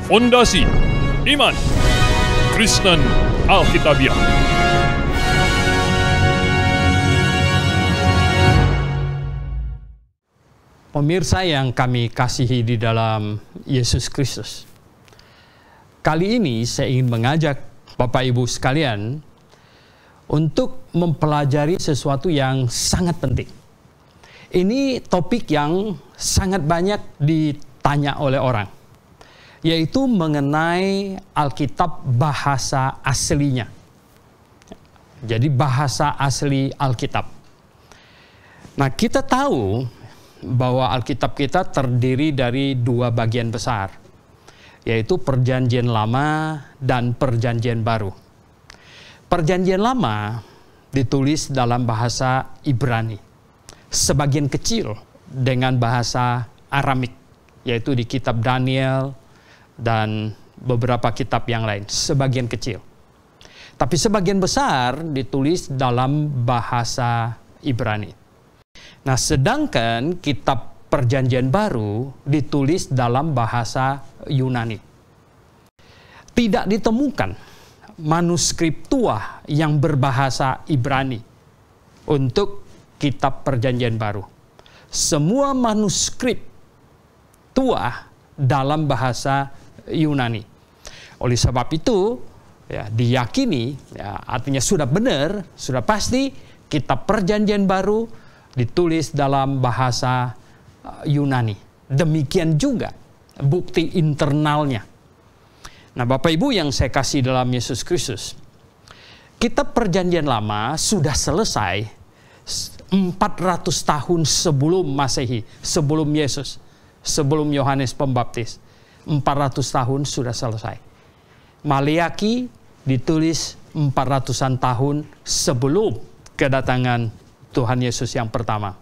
Fondasi Iman Kristen Alkitabiah. Pemirsa yang kami kasihi di dalam Yesus Kristus, kali ini saya ingin mengajak Bapak Ibu sekalian untuk mempelajari sesuatu yang sangat penting. Ini topik yang sangat banyak ditanya oleh orang, yaitu mengenai Alkitab bahasa aslinya. Jadi bahasa asli Alkitab. Nah, kita tahu bahwa Alkitab kita terdiri dari dua bagian besar, yaitu Perjanjian Lama dan Perjanjian Baru. Perjanjian Lama ditulis dalam bahasa Ibrani, sebagian kecil dengan bahasa Aramik, yaitu di kitab Daniel dan beberapa kitab yang lain, sebagian kecil. Tapi sebagian besar ditulis dalam bahasa Ibrani. Nah, sedangkan kitab Perjanjian Baru ditulis dalam bahasa Yunani. Tidak ditemukan manuskrip tua yang berbahasa Ibrani untuk kitab Perjanjian Baru. Semua manuskrip tua dalam bahasa Yunani. Oleh sebab itu, ya, diyakini, ya, artinya sudah benar, sudah pasti kitab Perjanjian Baru ditulis dalam bahasa Yunani. Demikian juga bukti internalnya. Nah, Bapak Ibu yang saya kasih dalam Yesus Kristus, kitab Perjanjian Lama sudah selesai 400 tahun sebelum Masehi, sebelum Yesus, sebelum Yohanes Pembaptis. 400 tahun sudah selesai. Maleaki ditulis 400-an tahun sebelum kedatangan Tuhan Yesus yang pertama.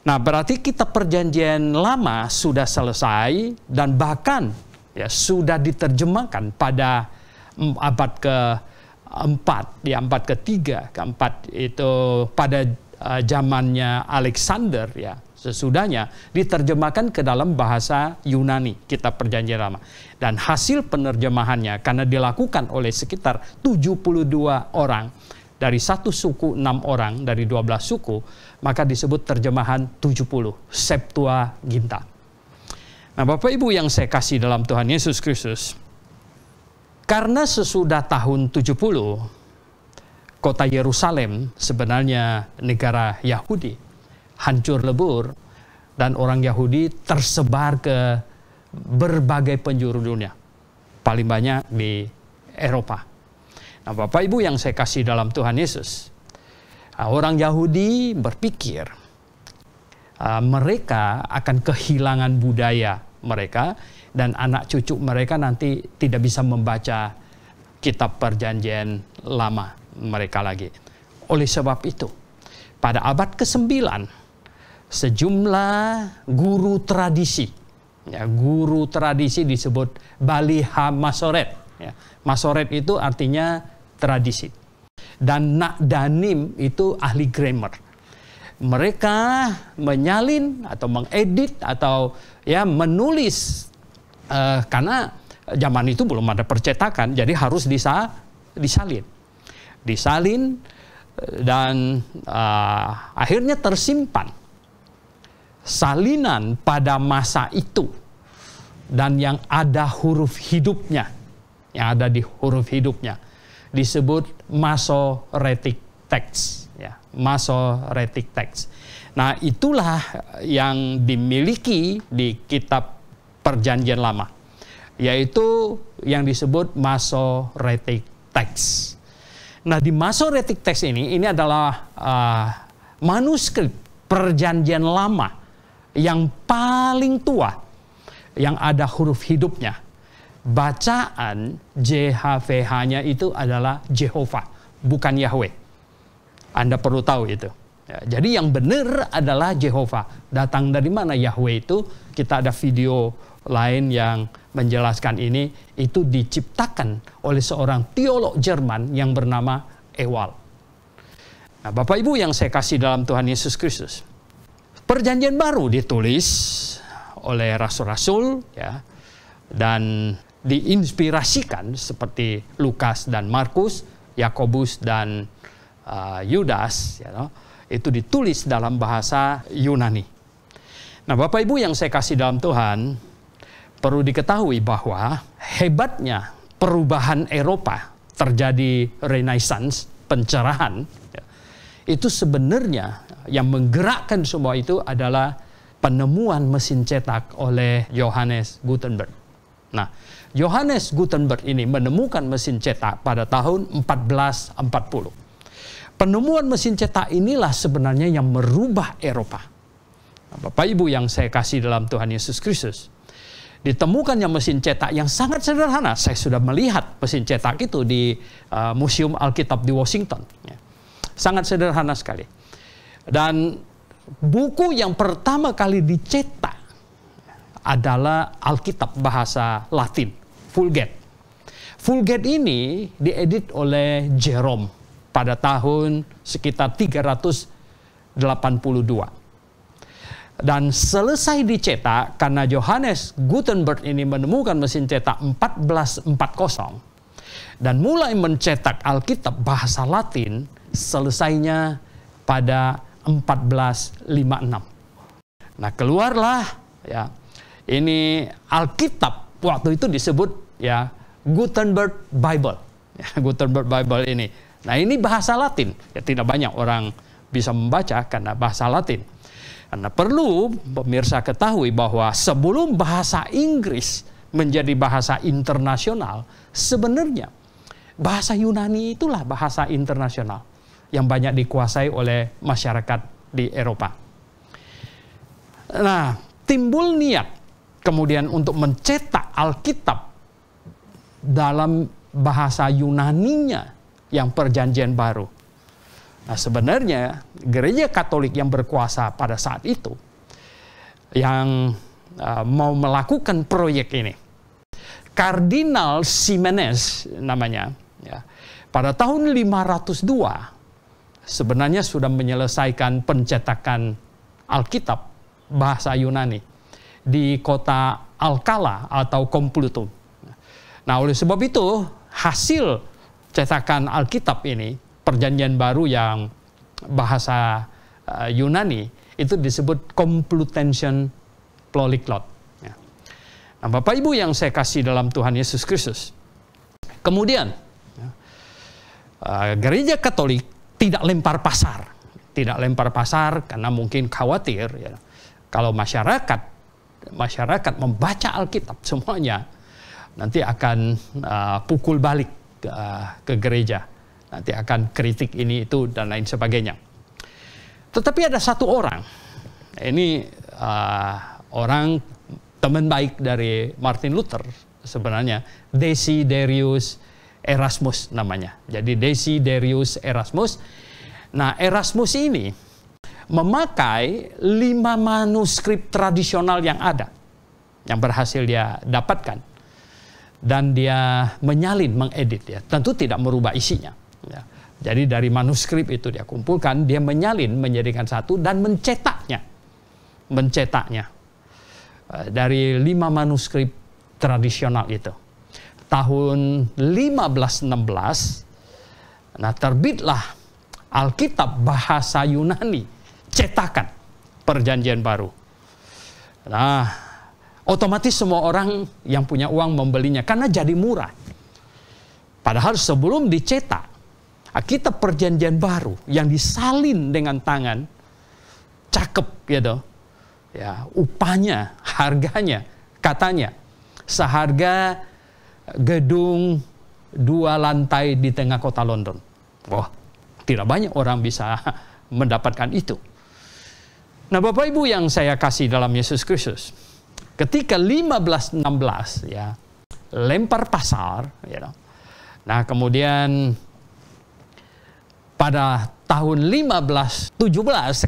Nah, berarti kitab Perjanjian Lama sudah selesai dan bahkan ya sudah diterjemahkan pada abad ke-4, di abad ke-3, ke-4 itu pada zamannya Alexander, ya. Sesudahnya diterjemahkan ke dalam bahasa Yunani, kitab Perjanjian Lama. Dan hasil penerjemahannya karena dilakukan oleh sekitar 72 orang, dari satu suku 6 orang, dari 12 suku, maka disebut terjemahan 70, Septuaginta. Nah, Bapak Ibu yang saya kasih dalam Tuhan Yesus Kristus, karena sesudah tahun 70, kota Yerusalem, sebenarnya negara Yahudi, hancur lebur, dan orang Yahudi tersebar ke berbagai penjuru dunia, paling banyak di Eropa. Nah, Bapak Ibu yang saya kasih dalam Tuhan Yesus, orang Yahudi berpikir mereka akan kehilangan budaya mereka, dan anak cucu mereka nanti tidak bisa membaca kitab Perjanjian Lama mereka lagi. Oleh sebab itu, pada abad ke-9, sejumlah guru tradisi, ya, guru tradisi disebut Baliha Masoret. Ya. Masoret itu artinya tradisi. Dan Nakdanim itu ahli grammar. Mereka menyalin atau mengedit atau ya menulis, karena zaman itu belum ada percetakan, jadi harus disalin. Disalin dan akhirnya tersimpan salinan pada masa itu, dan yang ada huruf hidupnya, yang ada di huruf hidupnya disebut Masoretic Text, ya, Masoretic Text. Nah, itulah yang dimiliki di kitab Perjanjian Lama, yaitu yang disebut Masoretic Text. Nah, di Masoretic Text ini adalah manuskrip Perjanjian Lama yang paling tua, yang ada huruf hidupnya. Bacaan JHVH-nya itu adalah Jehovah, bukan Yahweh. Anda perlu tahu itu. Ya, jadi yang benar adalah Jehovah. Datang dari mana Yahweh itu? Kita ada video lain yang menjelaskan ini. Itu diciptakan oleh seorang teolog Jerman yang bernama Ewal. Nah, Bapak Ibu yang saya kasih dalam Tuhan Yesus Kristus, Perjanjian Baru ditulis oleh rasul-rasul, ya, dan diinspirasikan seperti Lukas dan Markus, Yakobus dan Yudas, ya, itu ditulis dalam bahasa Yunani. Nah, Bapak Ibu yang saya kasih dalam Tuhan, perlu diketahui bahwa hebatnya perubahan Eropa, terjadi Renaissance, pencerahan, ya, itu sebenarnya yang menggerakkan semua itu adalah penemuan mesin cetak oleh Johannes Gutenberg. Nah, Johannes Gutenberg ini menemukan mesin cetak pada tahun 1440. Penemuan mesin cetak inilah sebenarnya yang merubah Eropa. Nah, Bapak Ibu yang saya kasih dalam Tuhan Yesus Kristus, ditemukannya mesin cetak yang sangat sederhana. Saya sudah melihat mesin cetak itu di Museum Alkitab di Washington. Ya. Sangat sederhana sekali. Dan buku yang pertama kali dicetak adalah Alkitab bahasa Latin, Vulgate. Vulgate ini diedit oleh Jerome pada tahun sekitar 382. Dan selesai dicetak, karena Johannes Gutenberg ini menemukan mesin cetak 1440 dan mulai mencetak Alkitab bahasa Latin, selesainya pada 1456. Nah, keluarlah, ya, ini Alkitab, waktu itu disebut, ya, Gutenberg Bible. Ya, Gutenberg Bible ini. Nah, ini bahasa Latin. Ya, tidak banyak orang bisa membaca karena bahasa Latin. Karena perlu pemirsa ketahui bahwa sebelum bahasa Inggris menjadi bahasa internasional, sebenarnya bahasa Yunani itulah bahasa internasional yang banyak dikuasai oleh masyarakat di Eropa. Nah, timbul niat kemudian untuk mencetak Alkitab dalam bahasa Yunaninya yang Perjanjian Baru. Nah, sebenarnya gereja Katolik yang berkuasa pada saat itu yang mau melakukan proyek ini, Kardinal Ximenes namanya, ya, pada tahun 502 sebenarnya sudah menyelesaikan pencetakan Alkitab bahasa Yunani di kota Alcala atau Complutum. Nah, oleh sebab itu hasil cetakan Alkitab ini, Perjanjian Baru yang bahasa Yunani, itu disebut Complutensian Polyglot. Ya. Nah, Bapak Ibu yang saya kasih dalam Tuhan Yesus Kristus, kemudian gereja Katolik tidak lempar pasar karena mungkin khawatir, ya, kalau masyarakat membaca Alkitab semuanya nanti akan pukul balik ke gereja. Nanti akan kritik ini, itu, dan lain sebagainya. Tetapi ada satu orang. Ini orang teman baik dari Martin Luther sebenarnya. Desiderius Erasmus namanya. Jadi Desiderius Erasmus. Nah, Erasmus ini memakai 5 manuskrip tradisional yang ada, yang berhasil dia dapatkan. Dan dia menyalin, mengedit, ya. Tentu tidak merubah isinya. Ya. Jadi dari manuskrip itu dia kumpulkan, dia menyalin menjadikan satu dan mencetaknya dari 5 manuskrip tradisional itu. Tahun 1516, nah, terbitlah Alkitab bahasa Yunani, cetakan Perjanjian Baru. Nah, otomatis semua orang yang punya uang membelinya karena jadi murah. Padahal sebelum dicetak Alkitab Perjanjian Baru yang disalin dengan tangan, cakep gitu, ya, upahnya, harganya, katanya seharga gedung 2 lantai di tengah kota London. Wah, tidak banyak orang bisa mendapatkan itu. Nah, Bapak Ibu yang saya kasih dalam Yesus Kristus, ketika 1516, ya, lempar pasar, ya, nah, kemudian pada tahun 1517,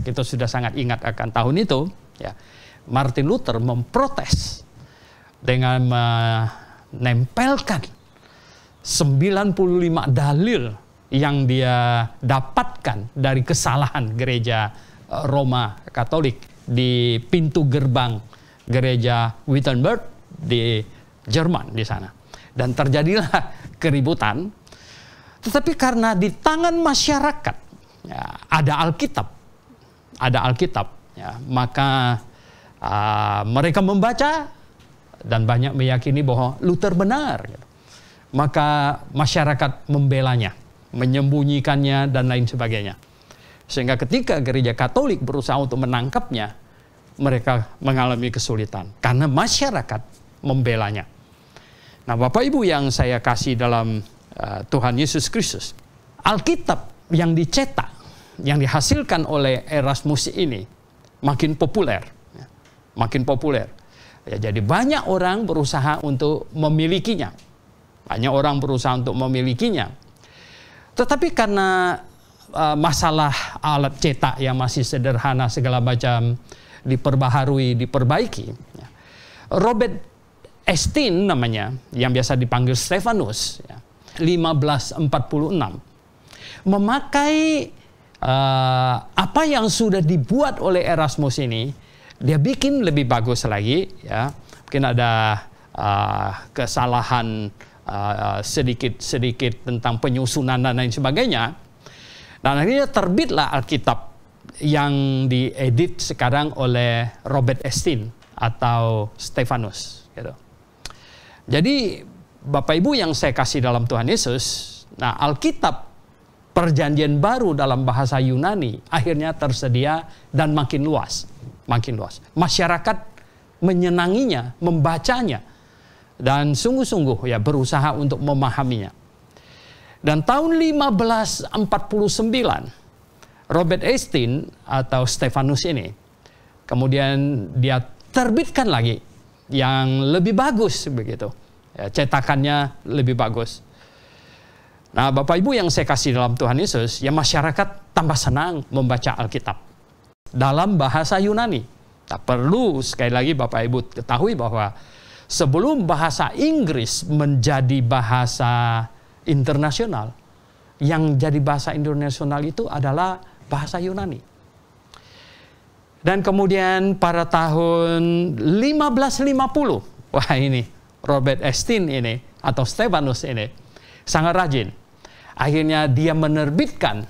kita sudah sangat ingat akan tahun itu, ya, Martin Luther memprotes dengan menempelkan 95 dalil yang dia dapatkan dari kesalahan gereja Roma Katolik di pintu gerbang gereja Wittenberg di Jerman di sana. Dan terjadilah keributan. Tetapi karena di tangan masyarakat ya, ada Alkitab, ya, maka mereka membaca dan banyak meyakini bahwa Luther benar. Gitu. Maka masyarakat membelanya, menyembunyikannya dan lain sebagainya. Sehingga ketika gereja Katolik berusaha untuk menangkapnya, mereka mengalami kesulitan karena masyarakat membelanya. Nah, Bapak Ibu yang saya kasih dalam Tuhan Yesus Kristus, Alkitab yang dicetak, yang dihasilkan oleh Erasmus ini makin populer, makin populer. Ya, jadi banyak orang berusaha untuk memilikinya, Tetapi karena masalah alat cetak yang masih sederhana segala macam diperbaharui, diperbaiki, Robert Estienne namanya, yang biasa dipanggil Stefanus, 1546, memakai apa yang sudah dibuat oleh Erasmus ini, dia bikin lebih bagus lagi, ya. Mungkin ada kesalahan sedikit tentang penyusunan dan lain sebagainya. Dan akhirnya terbitlah Alkitab yang diedit sekarang oleh Robert Estienne atau Stefanus, gitu. Jadi Bapak Ibu yang saya kasih dalam Tuhan Yesus, nah Alkitab Perjanjian Baru dalam bahasa Yunani akhirnya tersedia dan makin luas. Masyarakat menyenanginya, membacanya, dan sungguh-sungguh ya berusaha untuk memahaminya. Dan tahun 1549, Robert Estienne atau Stefanus ini, kemudian dia terbitkan lagi yang lebih bagus begitu. Ya, cetakannya lebih bagus. Nah, Bapak Ibu yang saya kasih dalam Tuhan Yesus, ya masyarakat tambah senang membaca Alkitab dalam bahasa Yunani. Tak perlu sekali lagi Bapak Ibu ketahui bahwa sebelum bahasa Inggris menjadi bahasa internasional, yang jadi bahasa internasional itu adalah bahasa Yunani. Dan kemudian pada tahun 1550, wah ini Robert Estienne ini atau Stefanus ini sangat rajin. Akhirnya dia menerbitkan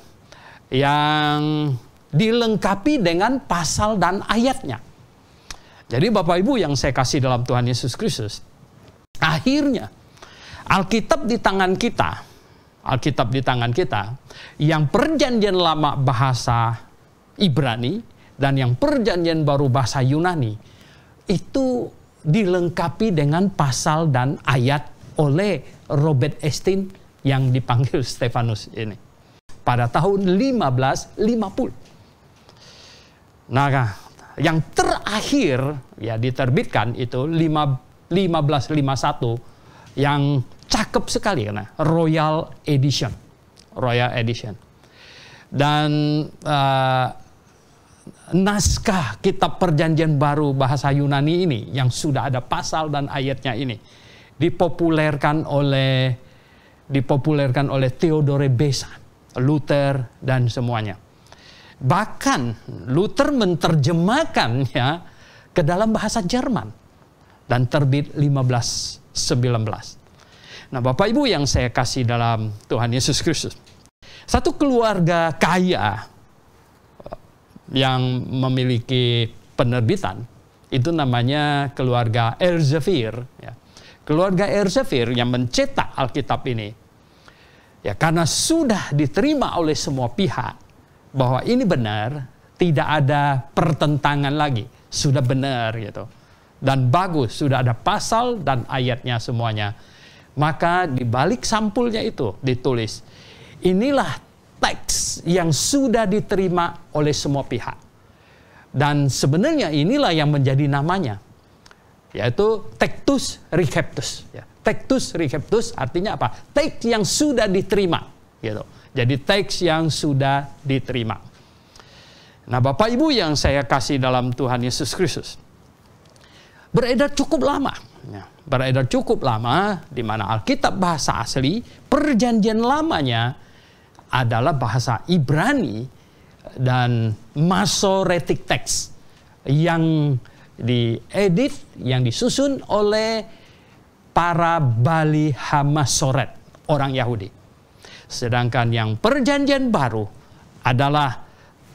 yang dilengkapi dengan pasal dan ayatnya. Jadi Bapak Ibu yang saya kasih dalam Tuhan Yesus Kristus, akhirnya Alkitab di tangan kita, yang Perjanjian Lama bahasa Ibrani dan yang Perjanjian Baru bahasa Yunani, itu dilengkapi dengan pasal dan ayat oleh Robert Estienne yang dipanggil Stefanus ini pada tahun 1550. Nah, yang terakhir ya diterbitkan itu 1551 yang cakep sekali karena Royal Edition. Dan naskah kitab Perjanjian Baru bahasa Yunani ini yang sudah ada pasal dan ayatnya ini dipopulerkan oleh Theodore Beza, Luther dan semuanya. Bahkan Luther menerjemahkannya ke dalam bahasa Jerman dan terbit 1519. Nah, Bapak Ibu yang saya kasih dalam Tuhan Yesus Kristus, satu keluarga kaya yang memiliki penerbitan itu namanya keluarga Elsevier, ya. Keluarga Elsevier yang mencetak Alkitab ini, ya karena sudah diterima oleh semua pihak bahwa ini benar, tidak ada pertentangan lagi, sudah benar gitu, dan bagus, sudah ada pasal dan ayatnya semuanya. Maka di balik sampulnya itu ditulis, inilah teks yang sudah diterima oleh semua pihak. Dan sebenarnya inilah yang menjadi namanya, yaitu Tectus Receptus. Ya. Tectus Receptus artinya apa? Teks yang sudah diterima. Gitu. Jadi teks yang sudah diterima. Nah, Bapak Ibu yang saya kasih dalam Tuhan Yesus Kristus, beredar cukup lama. Ya, di mana Alkitab bahasa asli, Perjanjian Lamanya adalah bahasa Ibrani dan Masoretic text yang diedit, yang disusun oleh para Bali Hamasoret, orang Yahudi. Sedangkan yang Perjanjian Baru adalah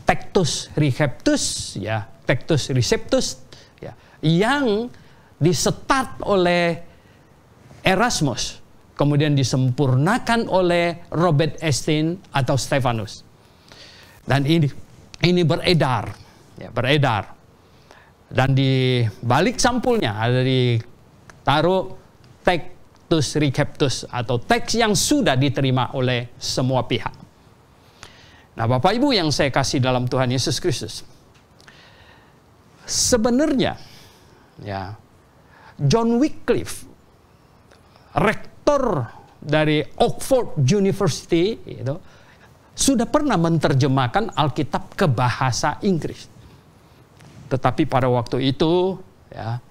Textus Receptus, ya, Textus Receptus, ya, yang disetat oleh Erasmus, kemudian disempurnakan oleh Robert Estienne atau Stephanus. Dan ini beredar, ya, beredar. Dan di balik sampulnya ada ditaruh Textus Receptus atau teks yang sudah diterima oleh semua pihak. Nah, Bapak Ibu yang saya kasih dalam Tuhan Yesus Kristus, sebenarnya ya, John Wycliffe, rektor dari Oxford University, itu sudah pernah menerjemahkan Alkitab ke bahasa Inggris. Tetapi pada waktu itu, ya,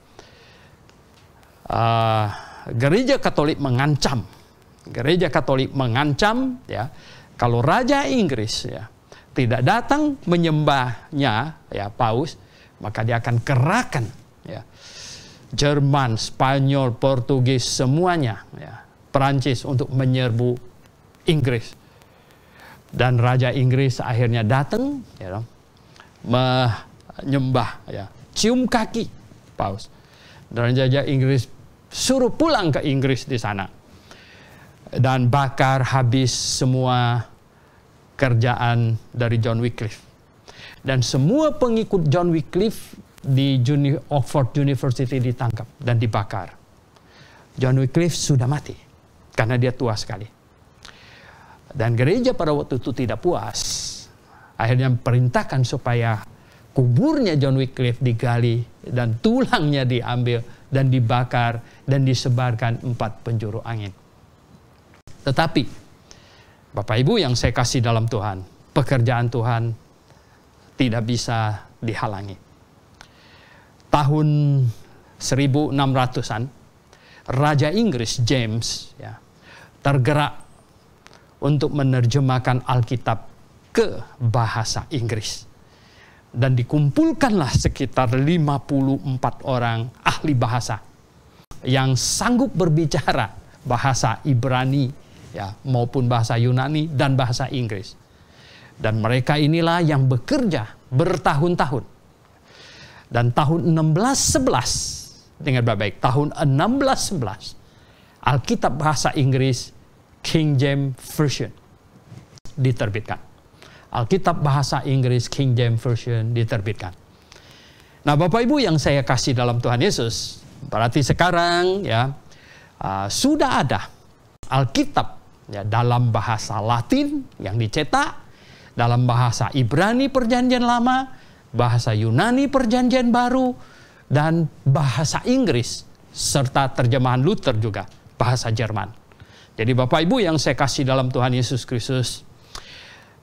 Gereja Katolik mengancam, ya, kalau Raja Inggris, ya, tidak datang menyembahnya, ya, Paus, maka dia akan kerahkan, ya, Jerman, Spanyol, Portugis, semuanya, ya, Perancis untuk menyerbu Inggris. Dan Raja Inggris akhirnya datang, ya, menyembah, ya, cium kaki Paus. Dan Raja Inggris suruh pulang ke Inggris di sana. Dan bakar habis semua kerjaan dari John Wycliffe. Dan semua pengikut John Wycliffe di Oxford University ditangkap dan dibakar. John Wycliffe sudah mati karena dia tua sekali. Dan gereja pada waktu itu tidak puas. Akhirnya perintahkan supaya kuburnya John Wycliffe digali dan tulangnya diambil dan dibakar dan disebarkan 4 penjuru angin. Tetapi Bapak Ibu yang saya kasih dalam Tuhan, pekerjaan Tuhan tidak bisa dihalangi. Tahun 1600-an, Raja Inggris James, ya, tergerak untuk menerjemahkan Alkitab ke bahasa Inggris. Dan dikumpulkanlah sekitar 54 orang ahli bahasa yang sanggup berbicara bahasa Ibrani, ya, maupun bahasa Yunani dan bahasa Inggris. Dan mereka inilah yang bekerja bertahun-tahun. Dan tahun 1611, dengar baik-baik, tahun 1611, Alkitab bahasa Inggris King James Version diterbitkan. Alkitab bahasa Inggris King James Version diterbitkan. Nah, Bapak Ibu yang saya kasih dalam Tuhan Yesus, berarti sekarang, ya, sudah ada Alkitab, ya, dalam bahasa Latin yang dicetak, dalam bahasa Ibrani Perjanjian Lama, bahasa Yunani Perjanjian Baru, dan bahasa Inggris, serta terjemahan Luther juga, bahasa Jerman. Jadi Bapak Ibu yang saya kasih dalam Tuhan Yesus Kristus.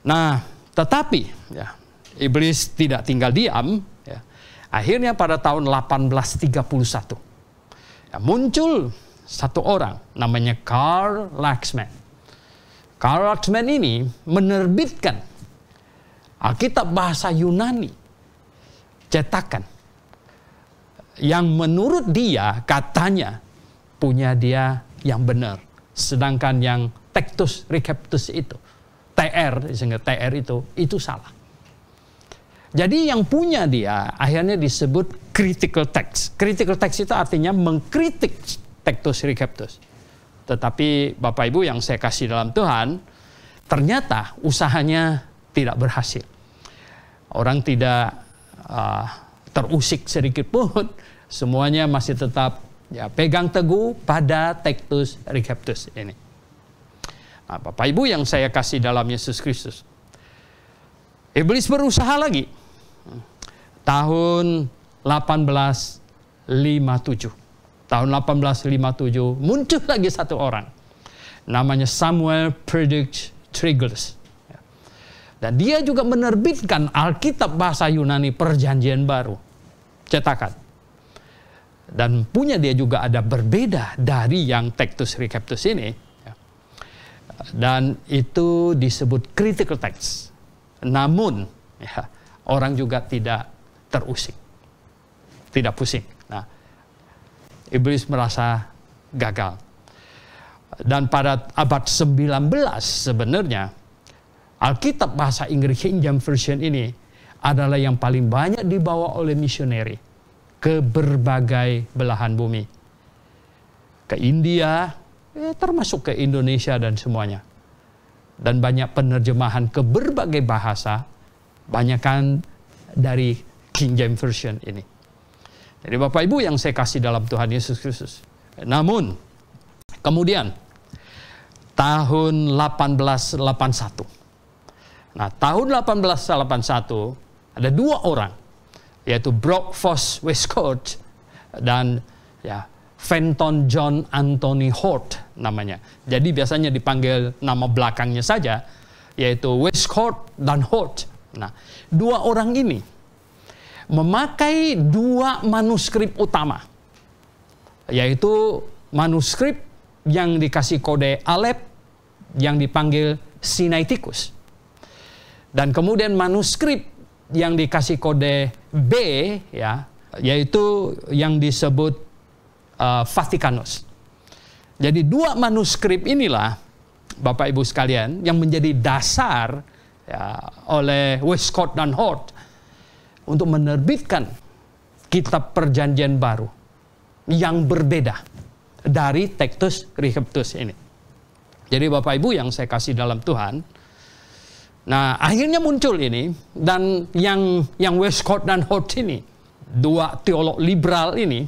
Nah, tetapi, ya, iblis tidak tinggal diam. Ya. Akhirnya pada tahun 1831, ya, muncul satu orang namanya Karl Laxman. Karl Laxman ini menerbitkan Alkitab bahasa Yunani cetakan yang menurut dia, katanya, punya dia yang benar. Sedangkan yang Textus Receptus itu, TR itu salah. Jadi yang punya dia akhirnya disebut critical text. Critical text itu artinya mengkritik Textus Receptus. Tetapi Bapak Ibu yang saya kasih dalam Tuhan, ternyata usahanya tidak berhasil. Orang tidak terusik sedikit pun, semuanya masih tetap, ya, pegang teguh pada Textus Receptus ini. Nah, Bapak Ibu yang saya kasih dalam Yesus Kristus, iblis berusaha lagi. Tahun 1857. Tahun 1857 muncul lagi satu orang. Namanya Samuel Perdue Trigles. Dan dia juga menerbitkan Alkitab bahasa Yunani Perjanjian Baru, cetakan. Dan punya dia juga ada berbeda dari yang Textus Receptus ini. Dan itu disebut critical text. Namun, ya, orang juga tidak terusik, tidak pusing. Nah, iblis merasa gagal. Dan pada abad 19 sebenarnya, Alkitab bahasa Inggris King James Version ini adalah yang paling banyak dibawa oleh misioneri ke berbagai belahan bumi. Ke India, termasuk ke Indonesia dan semuanya. Dan banyak penerjemahan ke berbagai bahasa, banyakkan dari King James Version ini. Jadi Bapak Ibu yang saya kasih dalam Tuhan Yesus Kristus. Namun, kemudian, tahun 1881. Nah, tahun 1881, ada dua orang, yaitu Brock Foss Westcott dan Fenton John Anthony Hort namanya. Jadi biasanya dipanggil nama belakangnya saja, yaitu Westcott dan Hort. Nah, dua orang ini memakai dua manuskrip utama, yaitu manuskrip yang dikasih kode Aleph yang dipanggil Sinaiticus, dan kemudian manuskrip yang dikasih kode B, yaitu yang disebut Vaticanus. Jadi dua manuskrip inilah, Bapak Ibu sekalian, yang menjadi dasar oleh Westcott dan Hort untuk menerbitkan kitab Perjanjian Baru yang berbeda dari Textus Receptus ini. Jadi Bapak Ibu yang saya kasih dalam Tuhan, nah akhirnya muncul ini, dan yang Westcott dan Hort ini, dua teolog liberal ini,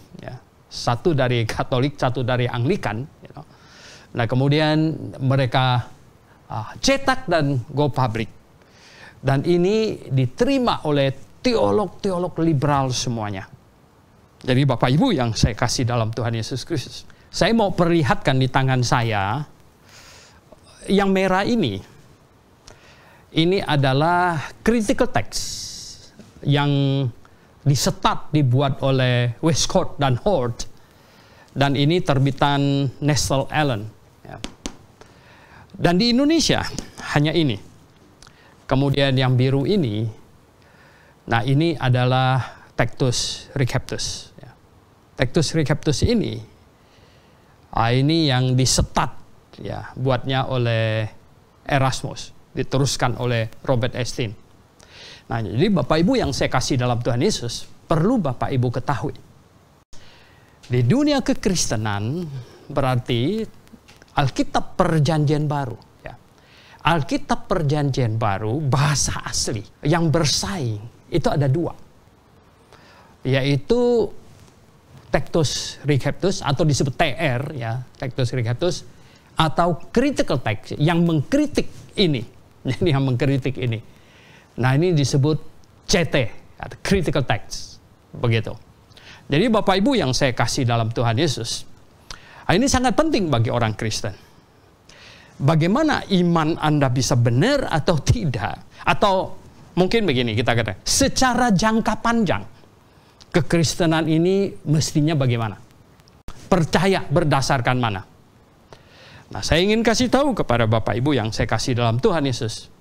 satu dari Katolik, satu dari Anglikan. Nah kemudian mereka cetak dan go public. Dan ini diterima oleh teolog-teolog liberal semuanya. Jadi Bapak Ibu yang saya kasih dalam Tuhan Yesus Kristus, saya mau perlihatkan di tangan saya, yang merah ini adalah critical text yang disetat, dibuat oleh Westcott dan Hort, dan ini terbitan Nestle Allen. Dan di Indonesia hanya ini. Kemudian yang biru ini, nah ini adalah Textus Receptus. Textus Receptus ini yang disetat, buatnya oleh Erasmus, diteruskan oleh Robert Estienne. Nah, jadi Bapak Ibu yang saya kasih dalam Tuhan Yesus, perlu Bapak Ibu ketahui. Di dunia kekristenan berarti Alkitab Perjanjian Baru. Alkitab Perjanjian Baru, bahasa asli yang bersaing, itu ada dua. Yaitu Textus Receptus, atau disebut TR, Textus Receptus, atau critical text, yang mengkritik ini. Jadi yang mengkritik ini. Nah ini disebut CT, atau critical text, begitu. Jadi Bapak Ibu yang saya kasih dalam Tuhan Yesus, ini sangat penting bagi orang Kristen. Bagaimana iman Anda bisa benar atau tidak? Atau mungkin begini kita katakan, secara jangka panjang, kekristenan ini mestinya bagaimana? Percaya berdasarkan mana? Nah saya ingin kasih tahu kepada Bapak Ibu yang saya kasih dalam Tuhan Yesus,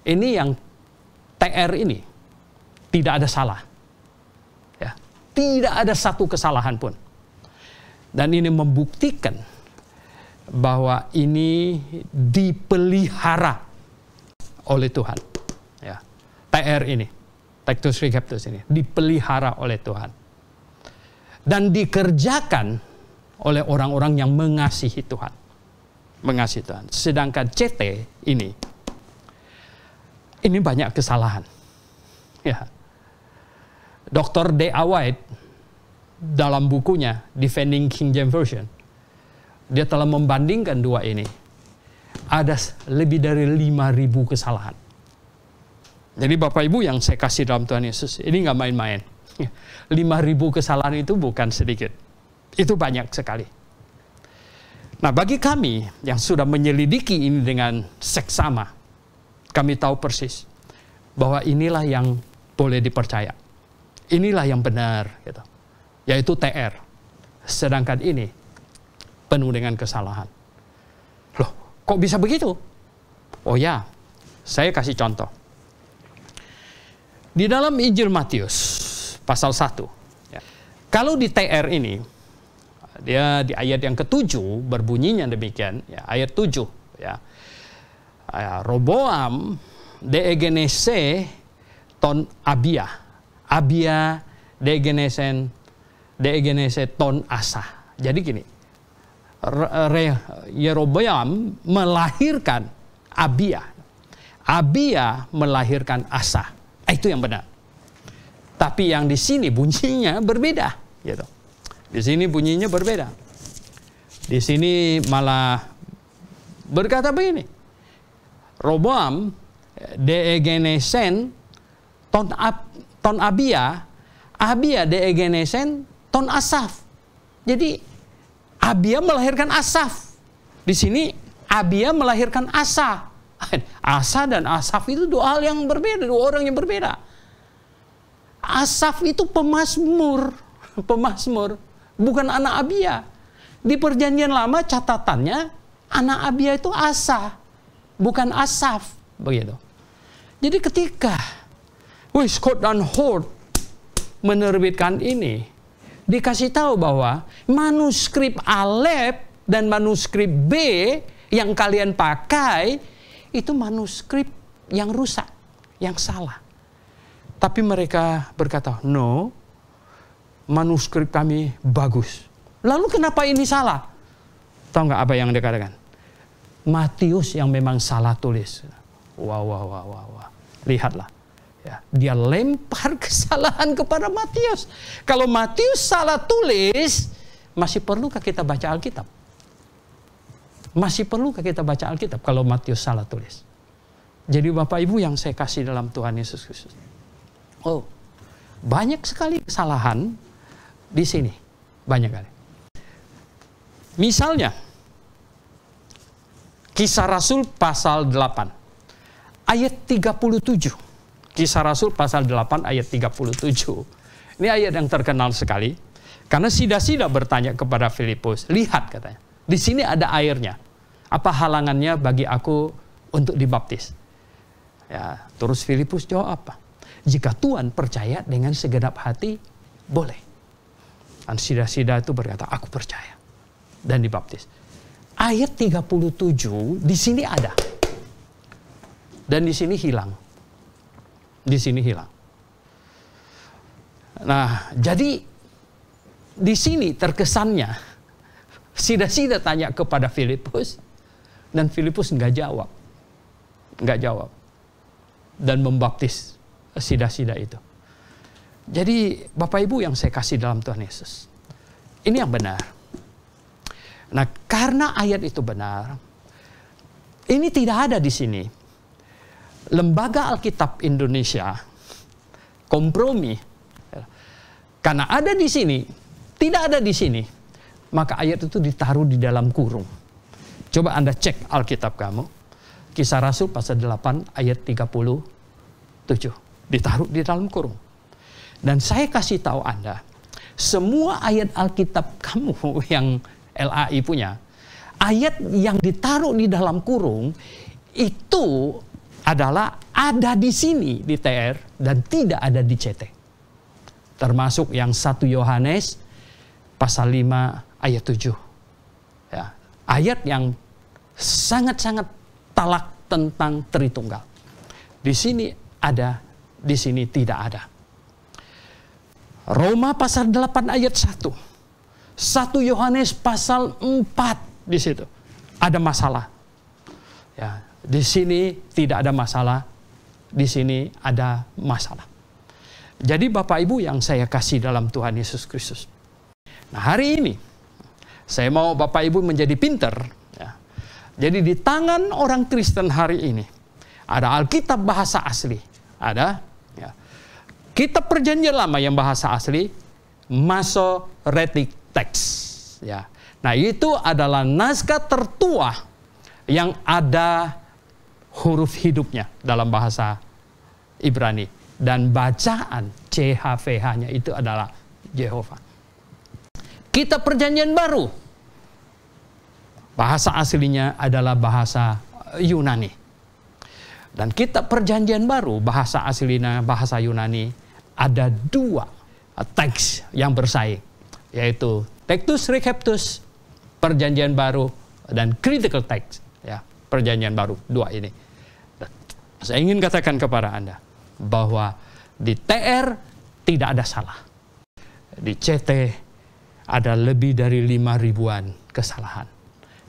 ini yang TR ini tidak ada salah. Tidak ada satu kesalahan pun. Dan ini membuktikan bahwa ini dipelihara oleh Tuhan. TR ini, Textus Receptus ini, dipelihara oleh Tuhan. Dan dikerjakan oleh orang-orang yang mengasihi Tuhan. Mengasihi Tuhan. Sedangkan CT ini banyak kesalahan. Dr. D.A. White dalam bukunya Defending King James Version, dia telah membandingkan dua ini. Ada lebih dari 5.000 kesalahan. Jadi Bapak Ibu yang saya kasih dalam Tuhan Yesus, ini nggak main-main. 5.000 kesalahan itu bukan sedikit. Itu banyak sekali. Nah bagi kami yang sudah menyelidiki ini dengan seksama, kami tahu persis bahwa inilah yang boleh dipercaya. Inilah yang benar, yaitu TR. Sedangkan ini penuh dengan kesalahan. Loh, Kok bisa begitu? Oh ya, saya kasih contoh. Di dalam Injil Matius pasal 1. Ya. Kalau di TR ini, dia di ayat yang ke-7 berbunyinya demikian, ya, ayat 7. Ya. Roboam deegenese ton Abia. Abia deegenese ton Asa. Jadi gini, Yeroboam melahirkan Abia. Abia melahirkan Asa. Itu yang benar. Tapi yang di sini bunyinya berbeda, gitu. Di sini bunyinya berbeda. Di sini malah berkata begini. Roboam deegenesen ton Abia, Abia deegenesen ton Asaf. Jadi Abia melahirkan Asaf. Di sini Abia melahirkan Asa. Asa dan Asaf itu dua hal yang berbeda, dua orang yang berbeda. Asaf itu pemazmur, bukan anak Abia. Di Perjanjian Lama catatannya anak Abia itu Asa, bukan Asaf, begitu. Jadi ketika Scott dan Hort menerbitkan ini, dikasih tahu bahwa manuskrip Alef dan manuskrip B yang kalian pakai itu manuskrip yang rusak, yang salah. Tapi mereka berkata, no, manuskrip kami bagus. Lalu kenapa ini salah? Tahu nggak apa yang dikatakan? Matius yang memang salah tulis. Wah. Lihatlah. Ya, dia lempar kesalahan kepada Matius. Kalau Matius salah tulis, masih perlukah kita baca Alkitab? Masih perlukah kita baca Alkitab kalau Matius salah tulis? Jadi Bapak Ibu yang saya kasih dalam Tuhan Yesus Kristus. Oh, banyak sekali kesalahan di sini. Banyak kali. Misalnya, Kisah Rasul pasal 8. Ayat 37. Kisah Rasul pasal 8 ayat 37. Ini ayat yang terkenal sekali. Karena Sida-Sida bertanya kepada Filipus. Lihat katanya. Di sini ada airnya. Apa halangannya bagi aku untuk dibaptis? Ya, terus Filipus jawab apa? Jika Tuhan percaya dengan segenap hati, boleh. Dan Sida-Sida itu berkata, aku percaya. Dan dibaptis. Ayat 37 di sini ada. Dan di sini hilang. Di sini hilang. Nah, jadi di sini terkesannya Sida-Sida tanya kepada Filipus, dan Filipus nggak jawab, dan membaptis Sida-Sida itu. Jadi Bapak Ibu yang saya kasih dalam Tuhan Yesus, ini yang benar. Nah, karena ayat itu benar, ini tidak ada di sini. Lembaga Alkitab Indonesia kompromi, karena ada di sini, tidak ada di sini. Maka ayat itu ditaruh di dalam kurung. Coba Anda cek Alkitab kamu. Kisah Rasul pasal 8 ayat 37. Ditaruh di dalam kurung. Dan saya kasih tahu Anda, semua ayat Alkitab kamu yang LAI punya, ayat yang ditaruh di dalam kurung, itu adalah ada di sini di TR dan tidak ada di CT. Termasuk yang 1 Yohanes pasal 5 ayat 7. Ya, ayat yang sangat-sangat talak tentang Tritunggal. Di sini ada, di sini tidak ada. Roma pasal 8 ayat 1. 1 Yohanes pasal 4 di situ. Ada masalah. Ya, di sini tidak ada masalah. Di sini ada masalah. Jadi Bapak Ibu yang saya kasih dalam Tuhan Yesus Kristus. Nah, hari ini saya mau Bapak Ibu menjadi pinter. Ya. Jadi di tangan orang Kristen hari ini ada Alkitab bahasa asli, ada ya, Kitab Perjanjian Lama yang bahasa asli, Masoretic Text. Ya. Nah, itu adalah naskah tertua yang ada huruf hidupnya dalam bahasa Ibrani, dan bacaan CHVH-nya itu adalah Yehova. Kitab Perjanjian Baru, Bahasa aslinya adalah bahasa Yunani. Dan kitab Perjanjian Baru, bahasa aslinya bahasa Yunani, ada 2 teks yang bersaing, yaitu Textus Receptus Perjanjian Baru dan Critical Text, ya, Perjanjian Baru, 2 ini. Dan saya ingin katakan kepada Anda bahwa di TR tidak ada salah. Di CT ada lebih dari 5.000-an kesalahan.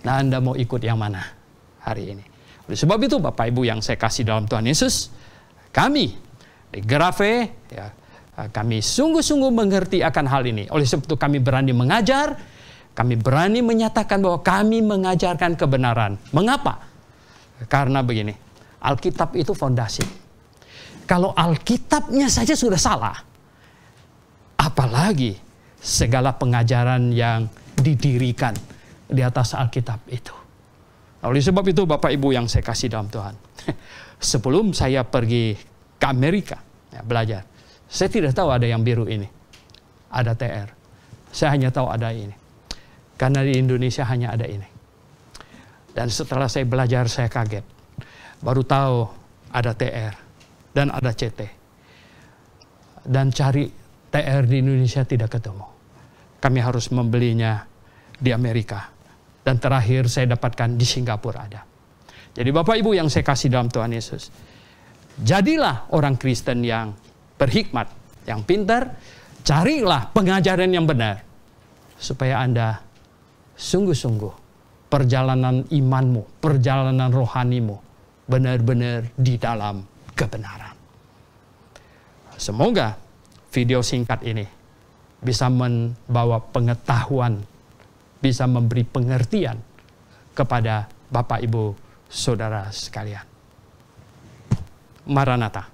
Nah, Anda mau ikut yang mana hari ini? Oleh sebab itu, Bapak Ibu yang saya kasih dalam Tuhan Yesus, kami di Grafe, ya, kami sungguh-sungguh mengerti akan hal ini. Oleh sebab itu kami berani mengajar, kami berani menyatakan bahwa kami mengajarkan kebenaran. Mengapa? Karena begini, Alkitab itu fondasi. Kalau Alkitabnya saja sudah salah, apalagi segala pengajaran yang didirikan di atas Alkitab itu. Oleh sebab itu, Bapak Ibu yang saya kasih dalam Tuhan, sebelum saya pergi ke Amerika, ya, belajar, saya tidak tahu ada yang biru ini, ada TR. Saya hanya tahu ada ini, karena di Indonesia hanya ada ini. Dan setelah saya belajar, saya kaget, baru tahu ada TR dan ada CT. Dan cari TR di Indonesia tidak ketemu. Kami harus membelinya di Amerika. Dan terakhir saya dapatkan di Singapura ada. Jadi Bapak Ibu yang saya kasih dalam Tuhan Yesus, jadilah orang Kristen yang berhikmat, yang pintar, carilah pengajaran yang benar, supaya Anda sungguh-sungguh perjalanan imanmu, perjalanan rohanimu benar-benar di dalam kebenaran. Semoga video singkat ini bisa membawa pengetahuan, bisa memberi pengertian kepada Bapak Ibu Saudara sekalian. Maranatha.